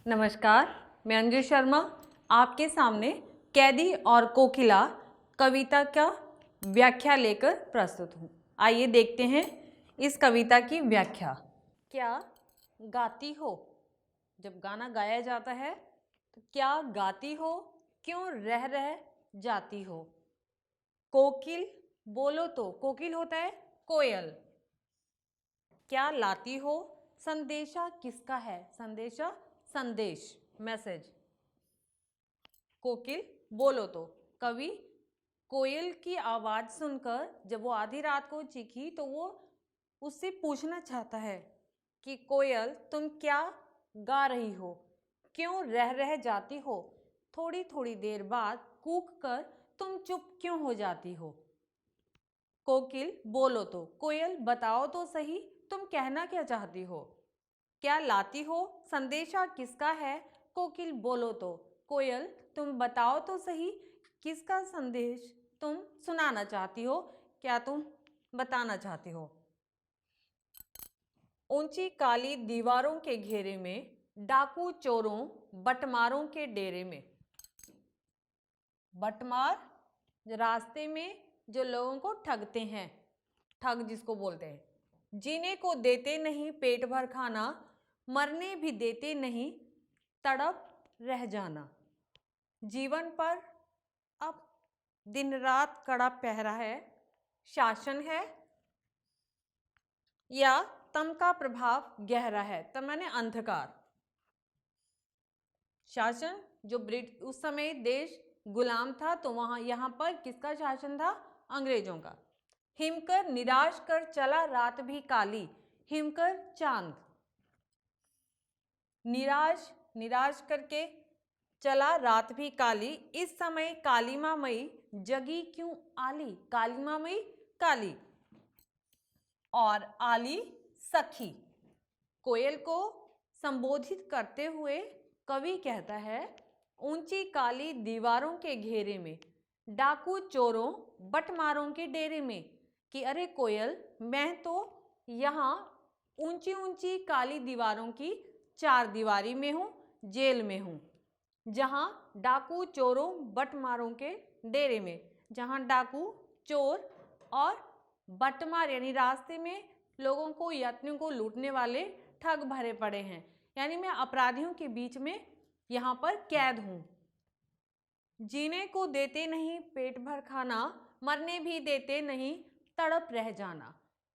नमस्कार, मैं अंजू शर्मा आपके सामने कैदी और कोकिला कविता का व्याख्या लेकर प्रस्तुत हूँ। आइए देखते हैं इस कविता की व्याख्या। क्या गाती हो? जब गाना गाया जाता है तो क्या गाती हो? क्यों रह रह जाती हो? कोकिल बोलो तो, कोकिल होता है कोयल। क्या लाती हो? संदेशा किसका है? संदेशा संदेश, मैसेज। कोकिल बोलो तो, कवि कोयल की आवाज सुनकर जब वो आधी रात को चीखी तो वो उससे पूछना चाहता है कि कोयल तुम क्या गा रही हो, क्यों रह जाती हो, थोड़ी थोड़ी देर बाद कूक कर तुम चुप क्यों हो जाती हो। कोकिल बोलो तो, कोयल बताओ तो सही तुम कहना क्या चाहती हो। क्या लाती हो? संदेशा किसका है? कोकिल बोलो तो, कोयल तुम बताओ तो सही किसका संदेश तुम सुनाना चाहती हो, क्या तुम बताना चाहती हो। ऊंची काली दीवारों के घेरे में, डाकू चोरों बटमारों के डेरे में। बटमार रास्ते में जो लोगों को ठगते हैं, ठग जिसको बोलते हैं। जीने को देते नहीं पेट भर खाना, मरने भी देते नहीं तड़प रह जाना। जीवन पर अब दिन रात कड़ा पहरा है, शासन है या तम का प्रभाव गहरा है। तम माने अंधकार। शासन जो उस समय देश गुलाम था तो वहां यहां पर किसका शासन था? अंग्रेजों का। हिमकर निराश कर चला रात भी काली, हिमकर चांद। निराश करके चला रात भी काली, इस समय कालीमा मई जगी क्यों आली। कालीमा मई काली और आली सखी। कोयल को संबोधित करते हुए कवि कहता है, ऊंची काली दीवारों के घेरे में, डाकू चोरों बटमारों के डेरे में, कि अरे कोयल मैं तो यहाँ ऊंची ऊंची काली दीवारों की चार दीवारी में हूँ, जेल में हूँ, जहाँ डाकू चोरों बटमारों के डेरे में, जहाँ डाकू चोर और बटमार यानी रास्ते में लोगों को यात्रियों को लूटने वाले ठग भरे पड़े हैं, यानी मैं अपराधियों के बीच में यहाँ पर कैद हूँ। जीने को देते नहीं पेट भर खाना, मरने भी देते नहीं तड़प रह जाना।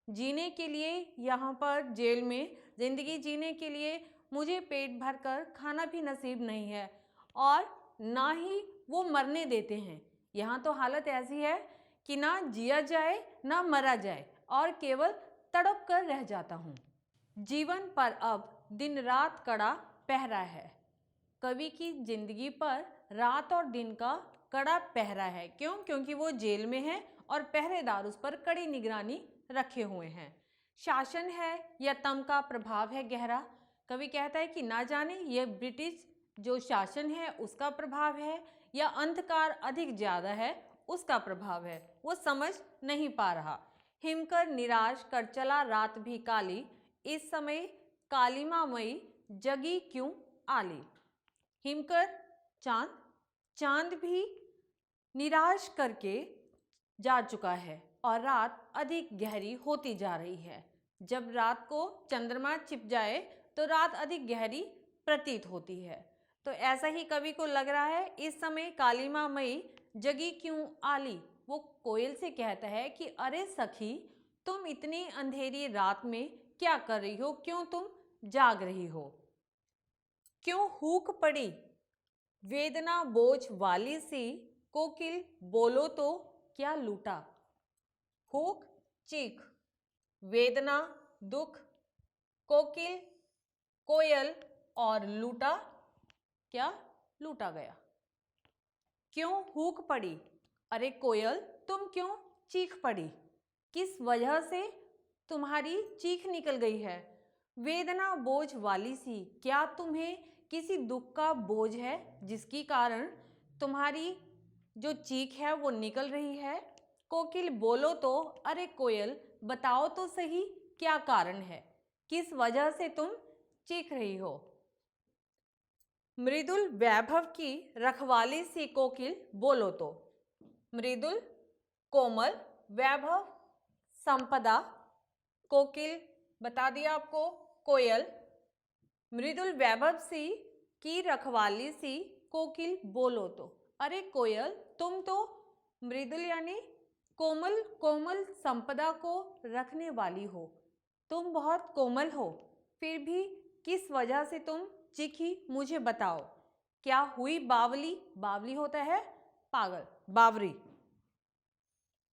जीने के लिए यहाँ पर जेल में जिंदगी जीने के लिए मुझे पेट भर कर खाना भी नसीब नहीं है और ना ही वो मरने देते हैं। यहाँ तो हालत ऐसी है कि ना जिया जाए ना मरा जाए और केवल तड़प कर रह जाता हूँ। जीवन पर अब दिन रात कड़ा पहरा है। कवि की जिंदगी पर रात और दिन का कड़ा पहरा है। क्यों? क्योंकि वो जेल में है और पहरेदार उस पर कड़ी निगरानी रखे हुए हैं। शासन है या तम का प्रभाव है गहरा। कवि कहता है कि ना जाने ये ब्रिटिश जो शासन है उसका प्रभाव है या अंधकार अधिक ज्यादा है उसका प्रभाव है, वो समझ नहीं पा रहा। हिमकर निराश कर चला रात भी काली, इस समय कालीमा मई जगी क्यों आली। हिमकर चांद, चांद भी निराश करके जा चुका है और रात अधिक गहरी होती जा रही है। जब रात को चंद्रमा छिप जाए तो रात अधिक गहरी प्रतीत होती है। तो ऐसा ही कवि को लग रहा है इस समय कालीमा मई जगी क्यों आली। वो कोयल से कहता है कि अरे सखी तुम इतनी अंधेरी रात में क्या कर रही हो, क्यों तुम जाग रही हो, क्यों हूक पड़ी वेदना बोझ वाली सी, कोकिल बोलो तो क्या लूटा। हूक चीख, वेदना दुख, कोकिल कोयल और लूटा क्या लूटा गया। क्यों हूक पड़ी, अरे कोयल तुम क्यों चीख पड़ी, किस वजह से तुम्हारी चीख निकल गई है। वेदना बोझ वाली सी, क्या तुम्हें किसी दुख का बोझ है जिसके कारण तुम्हारी जो चीख है वो निकल रही है। कोकिल बोलो तो, अरे कोयल बताओ तो सही क्या कारण है, किस वजह से तुम चीख रही हो। मृदुल वैभव की रखवाली सी कोकिल बोलो तो। मृदुल, कोमल, वैभव, संपदा, कोकिल बता दिया आपको, कोयल। मृदुल वैभव सी की रखवाली सी कोकिल बोलो तो। अरे कोयल, तुम तो मृदुल यानी कोमल कोमल संपदा को रखने वाली हो, तुम बहुत कोमल हो, फिर भी किस वजह से तुम चीखी मुझे बताओ। क्या हुई बावली, बावली होता है पागल, बावरी।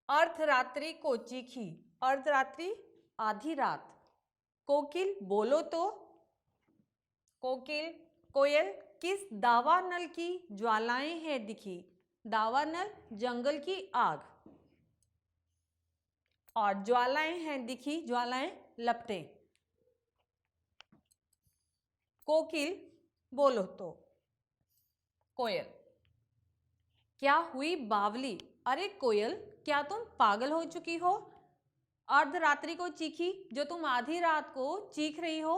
अर्धरात्रि को चीखी, अर्धरात्रि आधी रात। कोकिल बोलो तो, कोकिल कोयल किस दावानल की ज्वालाएं हैं दिखी। दावानल जंगल की आग, और ज्वालाएं हैं दिखी, ज्वालाएं लपटें। कोकिल बोलो तो, कोयल क्या हुई बावली, अरे कोयल क्या तुम पागल हो चुकी हो। अर्धरात्रि को चीखी, जो तुम आधी रात को चीख रही हो।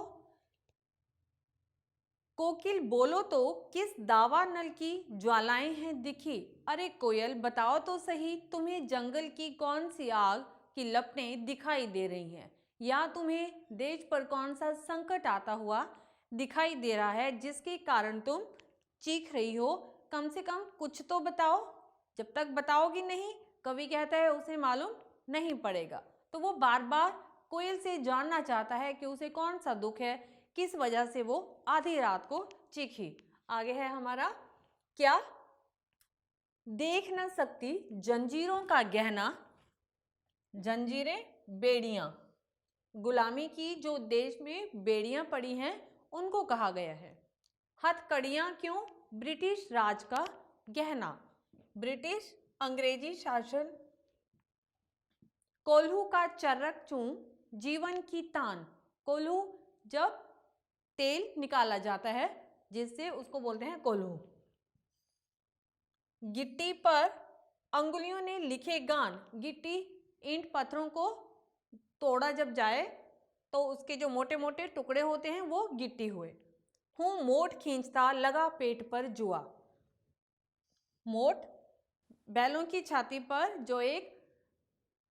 कोकिल बोलो तो किस दावानल की ज्वालाएं हैं दिखी। अरे कोयल बताओ तो सही, तुम्हें जंगल की कौन सी आग की लपटें दिखाई दे रही हैं, या तुम्हें देश पर कौन सा संकट आता हुआ दिखाई दे रहा है जिसके कारण तुम चीख रही हो। कम से कम कुछ तो बताओ। जब तक बताओगी नहीं, कवि कहता है उसे मालूम नहीं पड़ेगा। तो वो बार बार कोयल से जानना चाहता है कि उसे कौन सा दुख है, किस वजह से वो आधी रात को चीखी। आगे है हमारा क्या। देख न सकती जंजीरों का गहना, जंजीरें बेड़ियां, गुलामी की जो देश में बेड़ियां पड़ी हैं उनको कहा गया है। हथकड़ियां क्यों, ब्रिटिश राज का गहना, ब्रिटिश अंग्रेजी शासन। कोल्हू का चर्रक चूं, जीवन की तान। कोल्हू जब तेल निकाला जाता है जिससे उसको बोलते हैं कोल्हू। गिट्टी पर अंगुलियों ने लिखे गान, गिट्टी ईंट पत्थरों को तोड़ा जब जाए तो उसके जो मोटे मोटे टुकड़े होते हैं वो गिट्टी हुए। हूँ मोट खींचता लगा पेट पर जुआ। मोट बैलों की छाती पर जो एक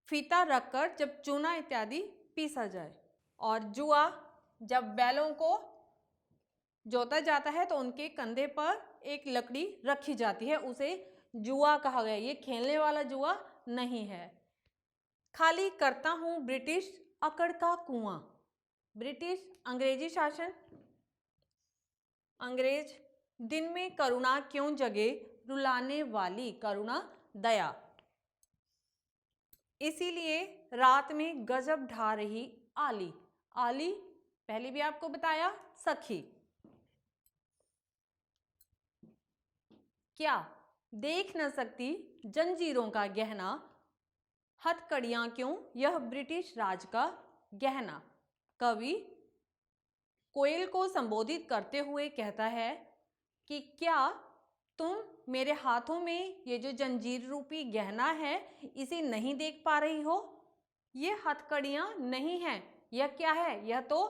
फीता रखकर जब चूना इत्यादि पीसा जाए, और जुआ जब बैलों को जोता जाता है तो उनके कंधे पर एक लकड़ी रखी जाती है, उसे जुआ कहा गया। ये खेलने वाला जुआ नहीं है। खाली करता हूं ब्रिटिश अकड़ का कुआं, ब्रिटिश अंग्रेजी शासन। अंग्रेज दिन में करुणा क्यों जगे, रुलाने वाली करुणा दया, इसीलिए रात में गजब ढा रही आली। आली पहले भी आपको बताया सखी। क्या देख न सकती जंजीरों का गहना, हथकड़ियां क्यों यह ब्रिटिश राज का गहना। कवि कोयल को संबोधित करते हुए कहता है कि क्या तुम मेरे हाथों में ये जो जंजीर रूपी गहना है इसे नहीं देख पा रही हो। ये हथकड़ियां नहीं हैं, यह क्या है, यह तो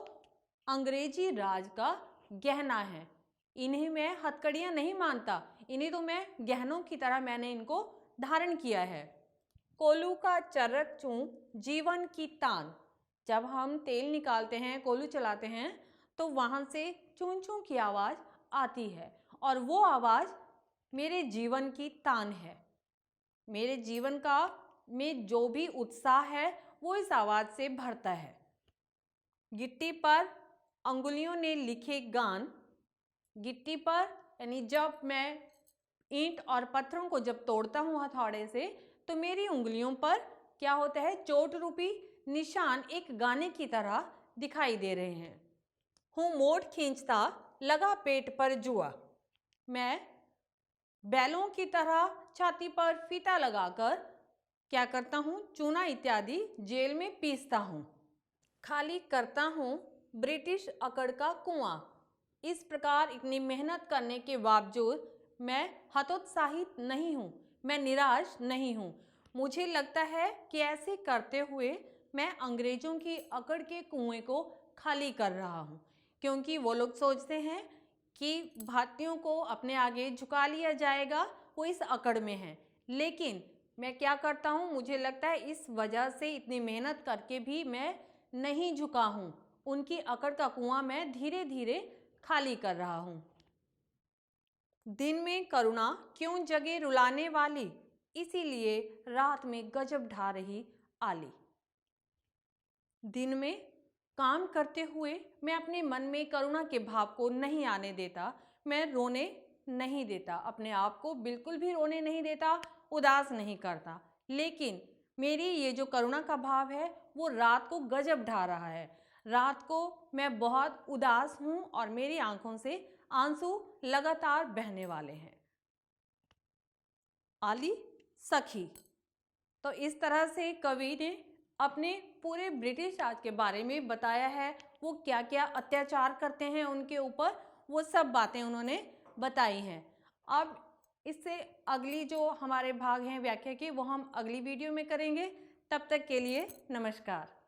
अंग्रेजी राज का गहना है। इन्हें मैं हथकड़ियां नहीं मानता, इन्हें तो मैं गहनों की तरह मैंने इनको धारण किया है। कोल्हू का चर्रक चूं, जीवन की तान। जब हम तेल निकालते हैं, कोल्हू चलाते हैं, तो वहां से चूं चूं की आवाज आती है, और वो आवाज मेरे जीवन की तान है। मेरे जीवन का में जो भी उत्साह है वो इस आवाज से भरता है। गिट्टी पर अंगुलियों ने लिखे गान, गिट्टी पर यानी जब मैं ईंट और पत्थरों को जब तोड़ता हूँ हथौड़े से, तो मेरी उंगलियों पर क्या होता है, चोट रूपी निशान एक गाने की तरह दिखाई दे रहे हैं। हूँ मोट खींचता लगा पेट पर जुआ, मैं बैलों की तरह छाती पर फीता लगाकर क्या करता हूँ, चूना इत्यादि जेल में पीसता हूँ। खाली करता हूँ ब्रिटिश अकड़ का कुआं। इस प्रकार इतनी मेहनत करने के बावजूद मैं हतोत्साहित नहीं हूँ, मैं निराश नहीं हूँ। मुझे लगता है कि ऐसे करते हुए मैं अंग्रेजों की अकड़ के कुएं को खाली कर रहा हूँ, क्योंकि वो लोग सोचते हैं कि भारतीयों को अपने आगे झुका लिया जाएगा, वो इस अकड़ में है। लेकिन मैं क्या करता हूँ, मुझे लगता है इस वजह से इतनी मेहनत करके भी मैं नहीं झुका हूँ। उनकी अकड़ का कुआं मैं धीरे धीरे खाली कर रहा हूँ। दिन में करुणा क्यों जगे रुलाने वाली, इसीलिए रात में गजब ढा रही आली। दिन में काम करते हुए मैं अपने मन में करुणा के भाव को नहीं आने देता, मैं रोने नहीं देता, अपने आप को बिल्कुल भी रोने नहीं देता, उदास नहीं करता। लेकिन मेरी ये जो करुणा का भाव है वो रात को गजब ढा रहा है। रात को मैं बहुत उदास हूँ और मेरी आंखों से आंसू लगातार बहने वाले हैं। आली सखी। तो इस तरह से कवि ने अपने पूरे ब्रिटिश राज के बारे में बताया है, वो क्या क्या अत्याचार करते हैं उनके ऊपर, वो सब बातें उन्होंने बताई हैं। अब इससे अगली जो हमारे भाग हैं व्याख्या के, वो हम अगली वीडियो में करेंगे। तब तक के लिए नमस्कार।